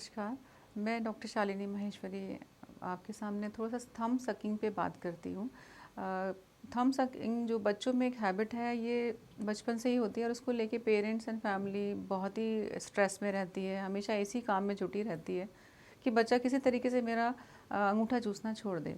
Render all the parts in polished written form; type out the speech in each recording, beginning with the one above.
नमस्कार, मैं डॉक्टर शालिनी महेश्वरी आपके सामने थोड़ा-सा थंब सकिंग पे बात करती हूँ। थंब सकिंग जो बच्चों में एक हैबिट है, ये बचपन से ही होती है और उसको लेके पेरेंट्स एंड फैमिली बहुत ही स्ट्रेस में रहती है, हमेशा इसी काम में जुटी रहती है कि बच्चा किसी तरीके से मेरा अंगूठा चूसना छोड़ दे।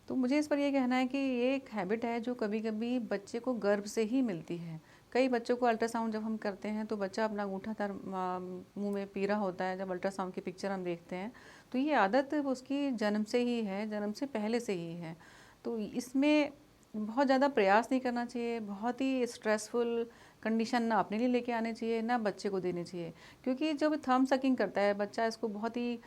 तो मुझे इस पर ये कहना है कि ये एक हैबिट है जो कभी-कभी बच्चे को गर्भ से ही मिलती है। कई बच्चों को अल्ट्रासाउंड जब हम करते हैं तो बच्चा अपना अंगूठा मुँह में पी रहा होता है, जब अल्ट्रासाउंड की पिक्चर हम देखते हैं। तो ये आदत उसकी जन्म से ही है, जन्म से पहले से ही है। तो इसमें बहुत ज़्यादा प्रयास नहीं करना चाहिए, बहुत ही स्ट्रेसफुल कंडीशन ना अपने लिए लेके आने चाहिए, ना बच्चे को देनी चाहिए। क्योंकि जब थंब सकिंग करता है बच्चा, इसको बहुत ही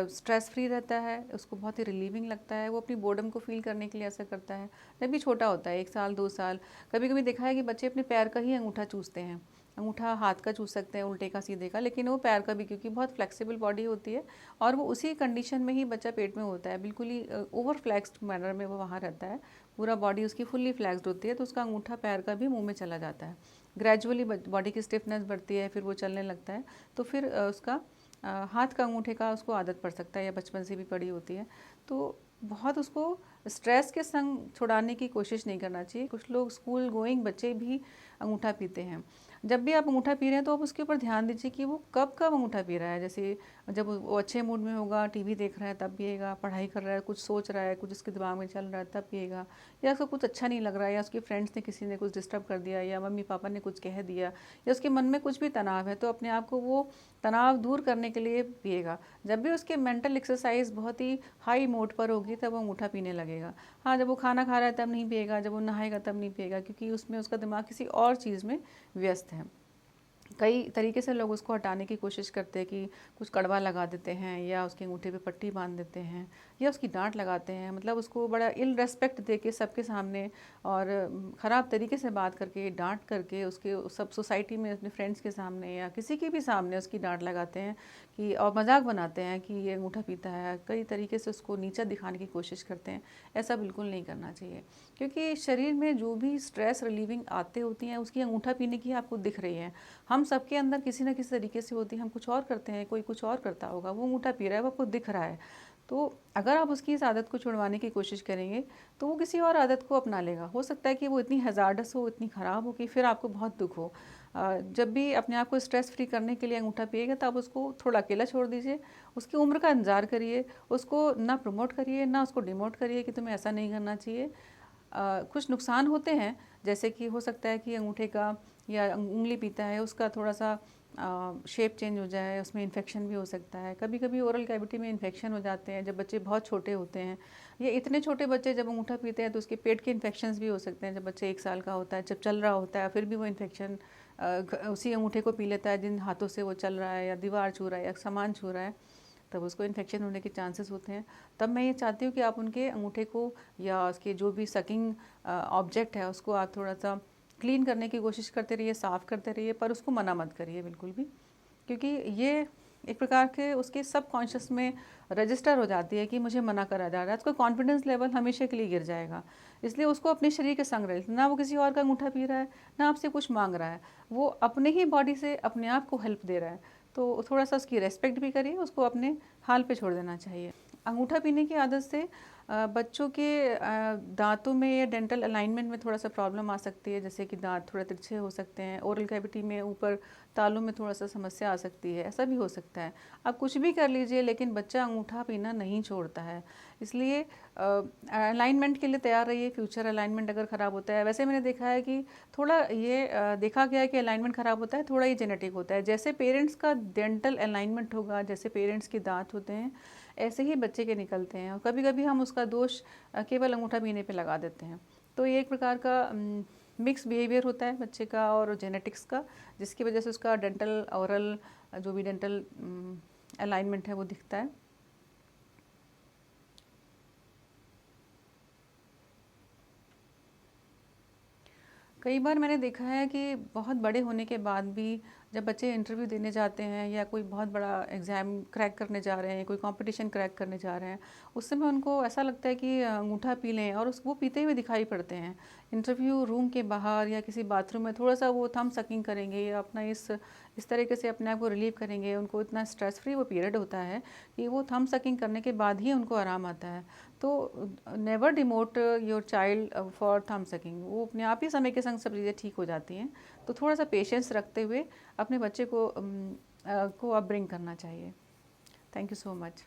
स्ट्रेस फ्री रहता है, उसको बहुत ही रिलीविंग लगता है, वो अपनी बोर्डम को फील करने के लिए ऐसा करता है। जब भी छोटा होता है 1 साल 2 साल, कभी-कभी देखा है कि बच्चे अपने पैर का ही अंगूठा चूसते हैं। अंगूठा हाथ का चूस सकते हैं, उल्टे का सीधे का, लेकिन वो पैर का भी, क्योंकि बहुत फ्लेक्सिबल बॉडी होती है और वो उसी कंडीशन में ही बच्चा पेट में होता है, बिल्कुल ही ओवर फ्लेक्स्ड मैनर में वो वहाँ रहता है। पूरा बॉडी उसकी फुल्ली फ्लेक्स्ड होती है, तो उसका अंगूठा पैर का भी मुँह में चला जाता है। ग्रेजुअली बॉडी की स्टिफनेस बढ़ती है, फिर वो चलने लगता है, तो फिर उसका हाथ का अंगूठे का उसको आदत पड़ सकता है या बचपन से भी पड़ी होती है। तो बहुत उसको स्ट्रेस के संग छुड़ाने की कोशिश नहीं करना चाहिए। कुछ लोग स्कूल गोइंग बच्चे भी अंगूठा पीते हैं। जब भी आप अंगूठा पी रहे हैं तो आप उसके ऊपर ध्यान दीजिए कि वो कब-कब अंगूठा पी रहा है। जैसे जब वो अच्छे मूड में होगा, टीवी देख रहा है तब पिएगा, पढ़ाई कर रहा है, कुछ सोच रहा है, कुछ उसके दिमाग में चल रहा है तब पिएगा, या उसको कुछ अच्छा नहीं लग रहा है, या उसके फ्रेंड्स ने किसी ने कुछ डिस्टर्ब कर दिया, या मम्मी-पापा ने कुछ कह दिया, या उसके मन में कुछ भी तनाव है, तो अपने आप को वो तनाव दूर करने के लिए पिएगा। जब भी उसके मेंटल एक्सरसाइज बहुत ही हाई मोड पर होगी तब वो अंगूठा पीने लगेगा। हाँ, जब वो खाना खा रहा है तब नहीं पिएगा, जब वो नहाएगा तब नहीं पिएगा, क्योंकि उसमें उसका दिमाग किसी और चीज़ में व्यस्त है। कई तरीके से लोग उसको हटाने की कोशिश करते हैं कि कुछ कड़वा लगा देते हैं, या उसके अंगूठे पे पट्टी बांध देते हैं, या उसकी डांट लगाते हैं, मतलब उसको बड़ा इल रेस्पेक्ट दे के सबके सामने और ख़राब तरीके से बात करके, डांट करके, उसके सब सोसाइटी में अपने फ्रेंड्स के सामने या किसी के भी सामने उसकी डांट लगाते हैं कि, और मजाक बनाते हैं कि ये अंगूठा पीता है। कई तरीके से उसको नीचा दिखाने की कोशिश करते हैं। ऐसा बिल्कुल नहीं करना चाहिए, क्योंकि शरीर में जो भी स्ट्रेस रिलीविंग आते होती हैं उसकी अंगूठा पीने की आपको दिख रही है। हम सबके अंदर किसी ना किसी तरीके से होती है, हम कुछ और करते हैं, कोई कुछ और करता होगा, वो अंगूठा पी रहा है, वो आपको दिख रहा है। तो अगर आप उसकी इस आदत को छुड़वाने की कोशिश करेंगे तो वो किसी और आदत को अपना लेगा। हो सकता है कि वो इतनी हज़ार्डस हो, इतनी ख़राब हो कि फिर आपको बहुत दुख हो। जब भी अपने आप को स्ट्रेस फ्री करने के लिए अंगूठा पिएगा तो आप उसको थोड़ा अकेला छोड़ दीजिए, उसकी उम्र का इंतज़ार करिए, उसको ना प्रमोट करिए ना उसको डिमोट करिए कि तुम्हें ऐसा नहीं करना चाहिए। कुछ नुकसान होते हैं, जैसे कि हो सकता है कि अंगूठे का या उंगली पीता है उसका थोड़ा सा शेप चेंज हो जाए, उसमें इन्फेक्शन भी हो सकता है। कभी कभी ओरल कैविटी में इन्फेक्शन हो जाते हैं जब बच्चे बहुत छोटे होते हैं, या इतने छोटे बच्चे जब अंगूठा पीते हैं तो उसके पेट के इन्फेक्शंस भी हो सकते हैं। जब बच्चे 1 साल का होता है, जब चल रहा होता है, फिर भी वो इन्फेक्शन उसी अंगूठे को पी लेता है जिन हाथों से वो चल रहा है, या दीवार छू रहा है, या सामान छू रहा है, तब उसको इन्फेक्शन होने के चांसेस होते हैं। तब मैं ये चाहती हूँ कि आप उनके अंगूठे को या उसके जो भी सकिंग ऑब्जेक्ट है उसको आप थोड़ा सा क्लीन करने की कोशिश करते रहिए, साफ़ करते रहिए, पर उसको मना मत करिए बिल्कुल भी, क्योंकि ये एक प्रकार के उसके सब कॉन्शियस में रजिस्टर हो जाती है कि मुझे मना करा जा रहा है। उसका कॉन्फिडेंस लेवल हमेशा के लिए गिर जाएगा। इसलिए उसको अपने शरीर के संग रहे, ना वो किसी और का अंगूठा पी रहा है, ना आपसे कुछ मांग रहा है, वो अपने ही बॉडी से अपने आप को हेल्प दे रहा है। तो थोड़ा सा उसकी रेस्पेक्ट भी करिए, उसको अपने हाल पे छोड़ देना चाहिए। अंगूठा पीने की आदत से बच्चों के दांतों में या डेंटल अलाइनमेंट में थोड़ा सा प्रॉब्लम आ सकती है, जैसे कि दांत थोड़ा तिरछे हो सकते हैं, ओरल कैविटी में ऊपर तालू में थोड़ा सा समस्या आ सकती है, ऐसा भी हो सकता है। आप कुछ भी कर लीजिए लेकिन बच्चा अंगूठा पीना नहीं छोड़ता है। इसलिए अलाइनमेंट के लिए तैयार रहिए। फ्यूचर अलाइनमेंट अगर ख़राब होता है, वैसे मैंने देखा है कि थोड़ा ये देखा गया है कि अलाइनमेंट ख़राब होता है, थोड़ा ये जेनेटिक होता है। जैसे पेरेंट्स का डेंटल अलाइनमेंट होगा, जैसे पेरेंट्स के दांत होते हैं, ऐसे ही बच्चे के निकलते हैं, और कभी कभी हम उसका दोष केवल अंगूठा पीने पे लगा देते हैं। तो ये एक प्रकार का मिक्स बिहेवियर होता है बच्चे का और जेनेटिक्स का, जिसकी वजह से उसका डेंटल ओरल जो भी डेंटल अलाइनमेंट है वो दिखता है। कई बार मैंने देखा है कि बहुत बड़े होने के बाद भी जब बच्चे इंटरव्यू देने जाते हैं या कोई बहुत बड़ा एग्ज़ाम क्रैक करने जा रहे हैं, कोई कंपटीशन क्रैक करने जा रहे हैं, उस समय उनको ऐसा लगता है कि अंगूठा पी लें, और उस वो पीते हुए दिखाई पड़ते हैं। इंटरव्यू रूम के बाहर या किसी बाथरूम में थोड़ा सा वो थंब सकिंग करेंगे या अपना इस तरीके से अपने आप को रिलीव करेंगे। उनको इतना स्ट्रेस फ्री वो पीरियड होता है कि वो थंब सकिंग करने के बाद ही उनको आराम आता है। तो never demote your child for thumb sucking, वो अपने आप ही समय के संग सब चीज़ें ठीक हो जाती हैं। तो थोड़ा सा पेशेंस रखते हुए अपने बच्चे को अपब्रिंग करना चाहिए। Thank you so much.